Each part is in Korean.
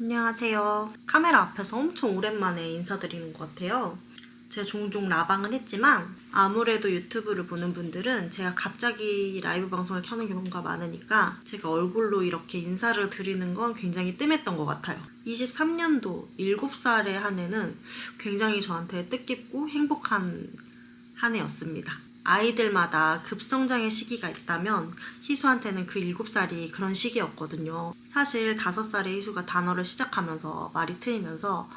안녕하세요. 카메라 앞에서 엄청 오랜만에 인사드리는 것 같아요. 제가 종종 라방은 했지만 아무래도 유튜브를 보는 분들은 제가 갑자기 라이브 방송을 켜는 경우가 많으니까 제가 얼굴로 이렇게 인사를 드리는 건 굉장히 뜸했던 것 같아요. 23년도 7살의 한 해는 굉장히 저한테 뜻깊고 행복한 한 해였습니다. 아이들마다 급성장의 시기가 있다면 희수한테는 그 7살이 그런 시기였거든요. 사실 5살의 희수가 단어를 시작하면서 말이 트이면서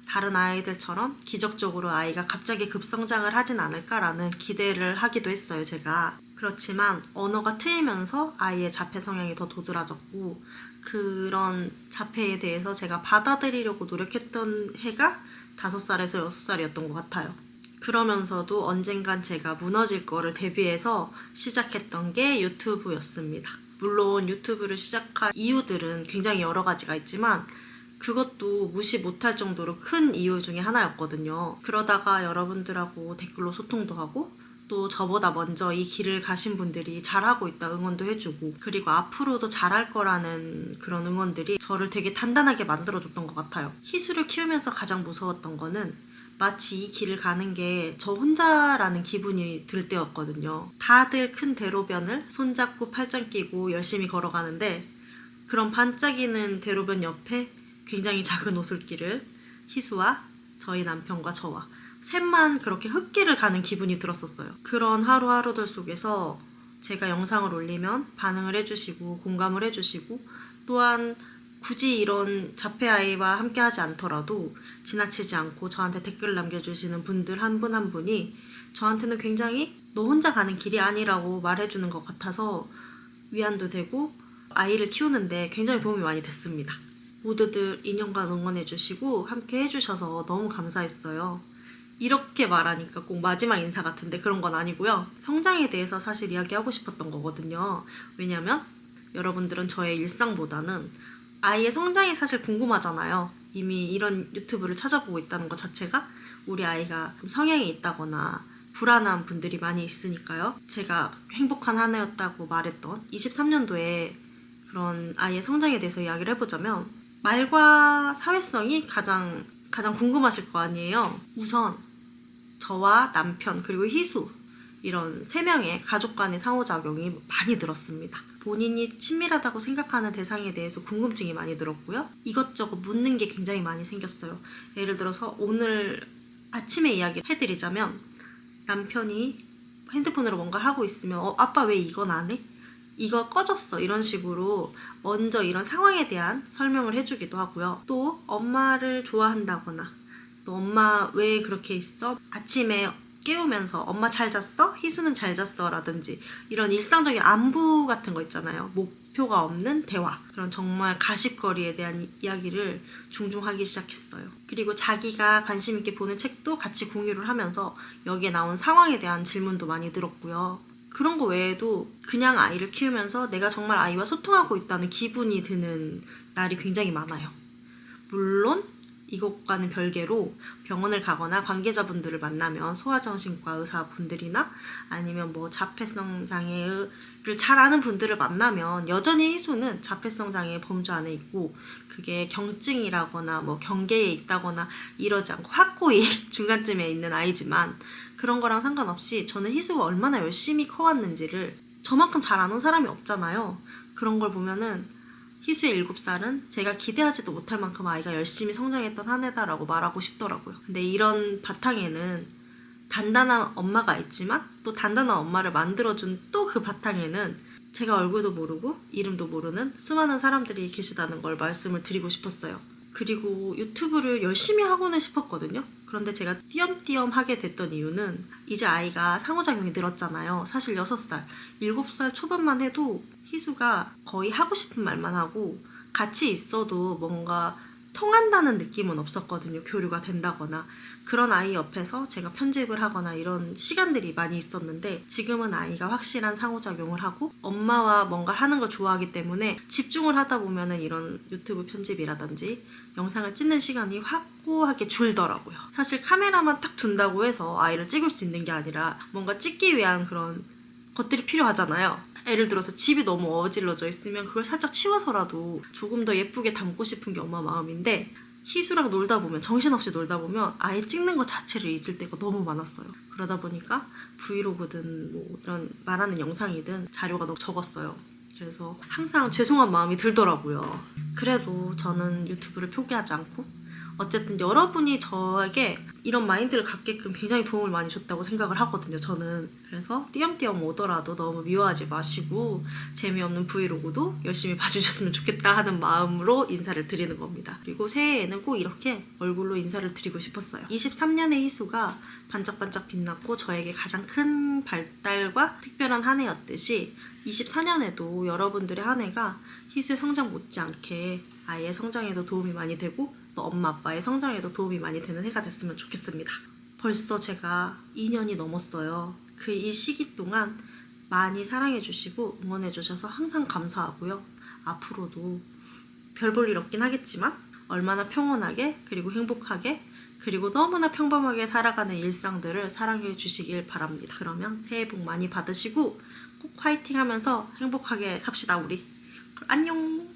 다른 아이들처럼 기적적으로 아이가 갑자기 급성장을 하진 않을까라는 기대를 하기도 했어요, 제가. 그렇지만 언어가 트이면서 아이의 자폐 성향이 더 도드라졌고 그런 자폐에 대해서 제가 받아들이려고 노력했던 해가 5살에서 6살이었던 것 같아요. 그러면서도 언젠간 제가 무너질 거를 대비해서 시작했던 게 유튜브였습니다. 물론 유튜브를 시작한 이유들은 굉장히 여러 가지가 있지만 그것도 무시 못할 정도로 큰 이유 중에 하나였거든요. 그러다가 여러분들하고 댓글로 소통도 하고 또 저보다 먼저 이 길을 가신 분들이 잘하고 있다 응원도 해주고 그리고 앞으로도 잘할 거라는 그런 응원들이 저를 되게 단단하게 만들어줬던 것 같아요. 희수를 키우면서 가장 무서웠던 거는 마치 이 길을 가는 게 저 혼자라는 기분이 들 때였거든요. 다들 큰 대로변을 손잡고 팔짱 끼고 열심히 걸어가는데 그런 반짝이는 대로변 옆에 굉장히 작은 오솔길을 희수와 저희 남편과 저와 셋만 그렇게 흙길을 가는 기분이 들었었어요. 그런 하루하루들 속에서 제가 영상을 올리면 반응을 해주시고 공감을 해주시고 또한 굳이 이런 자폐 아이와 함께 하지 않더라도 지나치지 않고 저한테 댓글을 남겨주시는 분들 한 분 한 분이 저한테는 굉장히 너 혼자 가는 길이 아니라고 말해주는 것 같아서 위안도 되고 아이를 키우는데 굉장히 도움이 많이 됐습니다. 모두들 2년간 응원해주시고 함께 해주셔서 너무 감사했어요. 이렇게 말하니까 꼭 마지막 인사 같은데 그런 건 아니고요. 성장에 대해서 사실 이야기하고 싶었던 거거든요. 왜냐면 여러분들은 저의 일상보다는 아이의 성장이 사실 궁금하잖아요. 이미 이런 유튜브를 찾아보고 있다는 것 자체가 우리 아이가 좀 성향이 있다거나 불안한 분들이 많이 있으니까요. 제가 행복한 한 해였다고 말했던 23년도에 그런 아이의 성장에 대해서 이야기를 해보자면 말과 사회성이 가장 궁금하실 거 아니에요. 우선 저와 남편 그리고 희수 이런 3명의 가족 간의 상호작용이 많이 늘었습니다. 본인이 친밀하다고 생각하는 대상에 대해서 궁금증이 많이 들었고요. 이것저것 묻는 게 굉장히 많이 생겼어요. 예를 들어서 오늘 아침에 이야기를 해드리자면 남편이 핸드폰으로 뭔가를 하고 있으면 아빠 왜 이건 안 해? 이거 꺼졌어 이런 식으로 먼저 이런 상황에 대한 설명을 해주기도 하고요. 또 엄마를 좋아한다거나 또 엄마 왜 그렇게 있어? 아침에 깨우면서 엄마 잘 잤어? 희수는 잘 잤어? 라든지 이런 일상적인 안부 같은 거 있잖아요. 목표가 없는 대화. 그런 정말 가십거리에 대한 이야기를 종종 하기 시작했어요. 그리고 자기가 관심 있게 보는 책도 같이 공유를 하면서 여기에 나온 상황에 대한 질문도 많이 들었고요. 그런 거 외에도 그냥 아이를 키우면서 내가 정말 아이와 소통하고 있다는 기분이 드는 날이 굉장히 많아요. 물론 이것과는 별개로 병원을 가거나 관계자분들을 만나면 소아정신과 의사분들이나 아니면 뭐 자폐성 장애를 잘 아는 분들을 만나면 여전히 희수는 자폐성 장애 범주 안에 있고 그게 경증이라거나 뭐 경계에 있다거나 이러지 않고 확고히 중간쯤에 있는 아이지만 그런 거랑 상관없이 저는 희수가 얼마나 열심히 커왔는지를 저만큼 잘 아는 사람이 없잖아요. 그런 걸 보면은 희수의 7살은 제가 기대하지도 못할 만큼 아이가 열심히 성장했던 한 해다라고 말하고 싶더라고요. 근데 이런 바탕에는 단단한 엄마가 있지만 또 단단한 엄마를 만들어준 또 그 바탕에는 제가 얼굴도 모르고 이름도 모르는 수많은 사람들이 계시다는 걸 말씀을 드리고 싶었어요. 그리고 유튜브를 열심히 하고는 싶었거든요. 그런데 제가 띄엄띄엄 하게 됐던 이유는 이제 아이가 상호작용이 늘었잖아요. 사실 6살, 7살 초반만 해도 희수가 거의 하고 싶은 말만 하고 같이 있어도 뭔가 통한다는 느낌은 없었거든요. 교류가 된다거나. 그런 아이 옆에서 제가 편집을 하거나 이런 시간들이 많이 있었는데 지금은 아이가 확실한 상호작용을 하고 엄마와 뭔가 하는 걸 좋아하기 때문에 집중을 하다 보면은 이런 유튜브 편집이라든지 영상을 찍는 시간이 확고하게 줄더라고요. 사실 카메라만 딱 둔다고 해서 아이를 찍을 수 있는 게 아니라 뭔가 찍기 위한 그런 것들이 필요하잖아요. 예를 들어서 집이 너무 어질러져 있으면 그걸 살짝 치워서라도 조금 더 예쁘게 담고 싶은 게 엄마 마음인데, 희수랑 놀다 보면, 정신없이 놀다 보면 아예 찍는 것 자체를 잊을 때가 너무 많았어요. 그러다 보니까 브이로그든 뭐 이런 말하는 영상이든 자료가 너무 적었어요. 그래서 항상 죄송한 마음이 들더라고요. 그래도 저는 유튜브를 포기하지 않고 어쨌든 여러분이 저에게 이런 마인드를 갖게끔 굉장히 도움을 많이 줬다고 생각을 하거든요, 저는. 그래서 띄엄띄엄 오더라도 너무 미워하지 마시고 재미없는 브이로그도 열심히 봐주셨으면 좋겠다 하는 마음으로 인사를 드리는 겁니다. 그리고 새해에는 꼭 이렇게 얼굴로 인사를 드리고 싶었어요. 23년의 희수가 반짝반짝 빛났고 저에게 가장 큰 발달과 특별한 한 해였듯이 24년에도 여러분들의 한 해가 희수의 성장 못지않게 아이의 성장에도 도움이 많이 되고 또 엄마 아빠의 성장에도 도움이 많이 되는 해가 됐으면 좋겠습니다. 벌써 제가 2년이 넘었어요. 그 이 시기 동안 많이 사랑해주시고 응원해주셔서 항상 감사하고요. 앞으로도 별 볼 일 없긴 하겠지만 얼마나 평온하게 그리고 행복하게 그리고 너무나 평범하게 살아가는 일상들을 사랑해 주시길 바랍니다. 그러면 새해 복 많이 받으시고 꼭 화이팅 하면서 행복하게 삽시다 우리. 안녕.